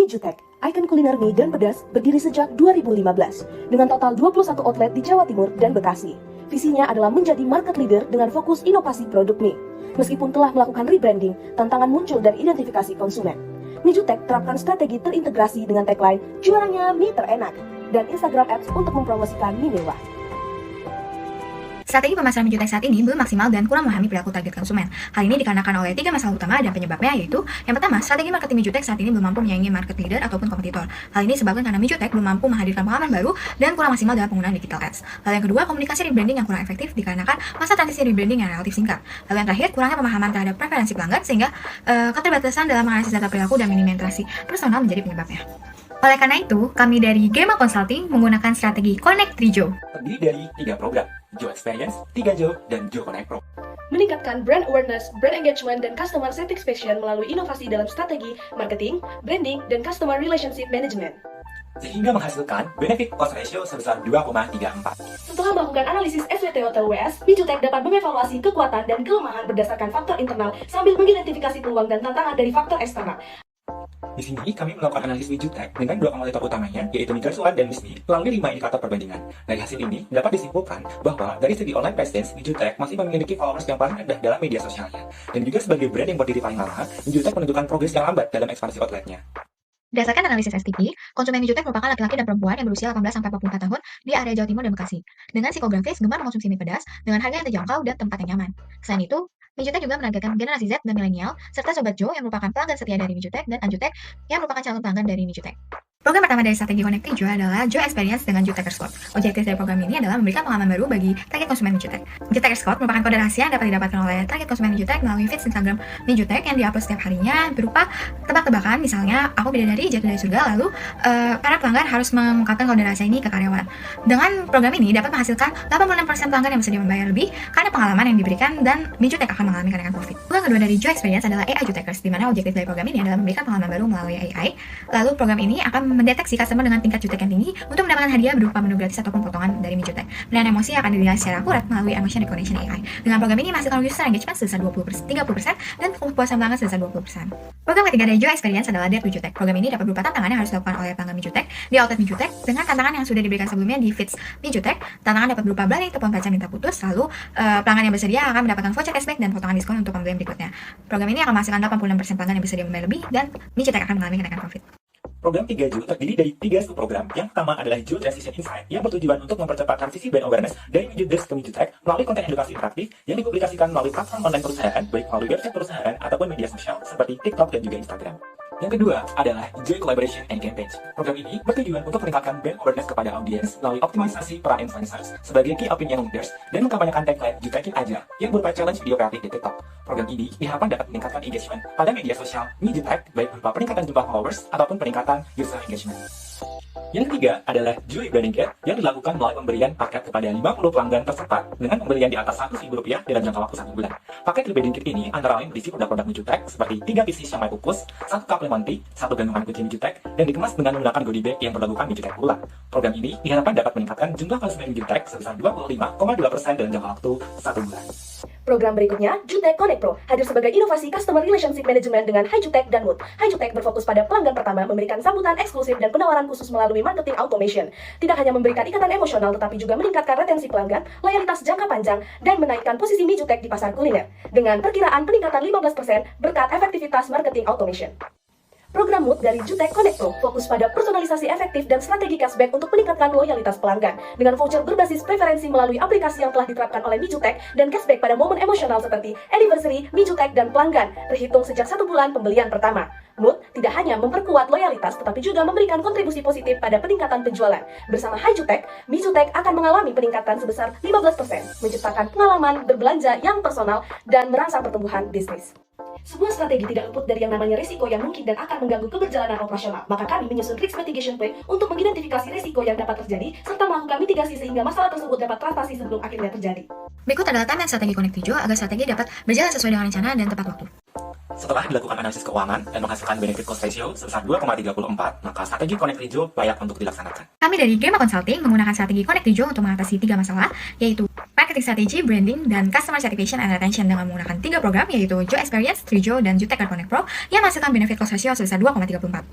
Mi Jutek, ikon kuliner mie dan pedas, berdiri sejak 2015 dengan total 21 outlet di Jawa Timur dan Bekasi. Visinya adalah menjadi market leader dengan fokus inovasi produk mie. Meskipun telah melakukan rebranding, tantangan muncul dari identifikasi konsumen. Mi Jutek terapkan strategi terintegrasi dengan tagline "Juaranya mie terenak" dan Instagram Ads untuk mempromosikan mie mewah. Strategi pemasaran Mi Jutek saat ini belum maksimal dan kurang memahami perilaku target konsumen. Hal ini dikarenakan oleh 3 masalah utama dan penyebabnya, yaitu yang pertama, strategi marketing Mi Jutek saat ini belum mampu menyaingi market leader ataupun kompetitor. Hal ini disebabkan karena Mi Jutek belum mampu menghadirkan pengalaman baru dan kurang maksimal dalam penggunaan digital ads. Lalu yang kedua, komunikasi rebranding yang kurang efektif dikarenakan masa transisi rebranding yang relatif singkat. Lalu yang terakhir, kurangnya pemahaman terhadap preferensi pelanggan sehingga keterbatasan dalam menganalisis data perilaku dan minimalisasi personal menjadi penyebabnya. Oleh karena itu, kami dari Gema Consulting menggunakan strategi Connect Trijo. Terdiri dari 3 program, Jo Experience, 3 Jo, dan Jo Connect Pro. Meningkatkan brand awareness, brand engagement, dan customer satisfaction melalui inovasi dalam strategi marketing, branding, dan customer relationship management. Sehingga menghasilkan benefit cost ratio sebesar 2,34. Setelah melakukan analisis SWOT/WS, Mi Jutek dapat mengevaluasi kekuatan dan kelemahan berdasarkan faktor internal sambil mengidentifikasi peluang dan tantangan dari faktor eksternal. Di sini kami melakukan analisis Mi Jutek dengan 2 kompetitor utamanya, yaitu Migas One dan Misni, melalui 5 indikator perbandingan. Dari hasil ini, dapat disimpulkan bahwa dari segi online presence, Mi Jutek masih memiliki followers yang paling rendah dalam media sosialnya. Dan juga sebagai brand yang berdiri paling lama, Mi Jutek menunjukkan progres yang lambat dalam ekspansi outletnya. Berdasarkan analisis STP, konsumen Mi Jutek merupakan laki-laki dan perempuan yang berusia 18-44 tahun di area Jawa Timur dan Bekasi, dengan psikografis gemar mengkonsumsi mie pedas, dengan harga yang terjangkau dan tempat yang nyaman. Selain itu, Mi Jutek juga menargetkan generasi Z dan milenial, serta Sobat Jo yang merupakan pelanggan setia dari Mi Jutek dan Anjutek yang merupakan calon pelanggan dari Mi Jutek. Program pertama dari strategi Connect Jo adalah Jo Experience dengan Jutekers Code. Objektif dari program ini adalah memberikan pengalaman baru bagi target konsumen Mi Jutek. Jutekers Code merupakan kode rahasia yang dapat didapatkan oleh target konsumen Mi Jutek melalui feeds Instagram Mi Jutek yang diupload setiap harinya berupa tebak-tebakan, misalnya aku bidadari jatuh dari surga, lalu para pelanggan harus mengungkapkan kode rahasia ini ke karyawan. Dengan program ini dapat menghasilkan 86% pelanggan yang bersedia membayar lebih karena pengalaman yang diberikan, dan Mi Jutek akan mengalami kenaikan profit. Program kedua dari Jo Experience adalah AI Jutekers, di mana objektif dari program ini adalah memberikan pengalaman baru melalui AI. Lalu program ini akan mendeteksi customer dengan tingkat jutek yang tinggi untuk mendapatkan hadiah berupa menu gratis ataupun potongan dari Mi Jutek. Dan emosi akan dinilai secara akurat melalui emotion recognition AI. Dengan program ini menghasilkan user engagement sebesar 30% dan kepuasan pelanggan sebesar 20%. Program ketiga dari Jo Experience adalah Dare to Jutek. Program ini dapat berupa tantangan yang harus dilakukan oleh pelanggan Mi Jutek di outlet Mi Jutek dengan tantangan yang sudah diberikan sebelumnya di feeds Mi Jutek. Tantangan dapat berupa belanja telepon pacar minta putus, lalu pelanggan yang bersedia akan mendapatkan voucher cashback dan potongan diskon untuk pembelian berikutnya. Program ini akan menghasilkan 86% pelanggan yang bersedia membayar lebih, dan Mi Jutek akan mengalami kenaikan profit. Program 3 Jo terdiri dari 3 subprogram. Yang pertama adalah Jo Transition Insight yang bertujuan untuk mempercepat transisi brand awareness dari Mi Jutek ke Mi Jutek melalui konten edukasi interaktif yang dipublikasikan melalui platform online perusahaan, baik melalui website perusahaan ataupun media sosial seperti TikTok dan juga Instagram. Yang kedua adalah Jo Collaboration and Campaign. Program ini bertujuan untuk meningkatkan brand awareness kepada audiens melalui optimalisasi peran influencers sebagai key opinion leaders dan mengkampanyekan tagline Jutekin aja yang berupa challenge video kreatif di TikTok. Program ini diharapkan dapat meningkatkan engagement pada media sosial Mi Jutek, baik berupa peningkatan jumlah followers ataupun peningkatan user engagement. Yang ketiga adalah Jo Rebranding Kit yang dilakukan melalui pemberian paket kepada 50 pelanggan terserta dengan pembelian di atas Rp1.000 dalam jangka waktu 1 bulan. Paket Rebranding Kit ini antara lain berisi produk-produk Mi Jutek seperti 3 pieces siomay kukus, 1 cup lemon tea, 1 gantungan kunci Mi Jutek, dan dikemas dengan menggunakan goodie bag yang berlogokan Mi Jutek pula. Program ini diharapkan dapat meningkatkan jumlah konsumen Mi Jutek sebesar 25,2% dalam jangka waktu 1 bulan. Program berikutnya, Jutek Connect Pro, hadir sebagai inovasi Customer Relationship Management dengan HiJutek dan Mood. HiJutek berfokus pada pelanggan pertama, memberikan sambutan eksklusif dan penawaran khusus melalui marketing automation. Tidak hanya memberikan ikatan emosional, tetapi juga meningkatkan retensi pelanggan, loyalitas jangka panjang, dan menaikkan posisi Mi Jutek di pasar kuliner. Dengan perkiraan peningkatan 15% berkat efektivitas marketing automation. Program Mood dari Jutek Connect Pro fokus pada personalisasi efektif dan strategi cashback untuk meningkatkan loyalitas pelanggan dengan voucher berbasis preferensi melalui aplikasi yang telah diterapkan oleh Mi Jutek dan cashback pada momen emosional seperti anniversary, Mi Jutek, dan pelanggan terhitung sejak 1 bulan pembelian pertama. Mood tidak hanya memperkuat loyalitas tetapi juga memberikan kontribusi positif pada peningkatan penjualan. Bersama HiJutek, Mi Jutek akan mengalami peningkatan sebesar 15%, menciptakan pengalaman berbelanja yang personal dan merangsang pertumbuhan bisnis. Sebuah strategi tidak luput dari yang namanya risiko yang mungkin dan akan mengganggu keberjalanan operasional. Maka kami menyusun risk mitigation plan untuk mengidentifikasi risiko yang dapat terjadi serta melakukan mitigasi sehingga masalah tersebut dapat teratasi sebelum akhirnya terjadi. Berikut adalah timeline strategi Connect Jo agar strategi dapat berjalan sesuai dengan rencana dan tepat waktu. Setelah dilakukan analisis keuangan dan menghasilkan benefit cost ratio sebesar 2,34, maka strategi Connect Jo layak untuk dilaksanakan. Kami dari Gema Consulting menggunakan strategi Connect Jo untuk mengatasi 3 masalah, yaitu marketing strategy, branding, dan customer satisfaction and retention dengan menggunakan 3 program, yaitu Jo Experience, Trijo, dan Jutek Connect Pro yang menghasilkan benefit cost ratio sebesar 2,34.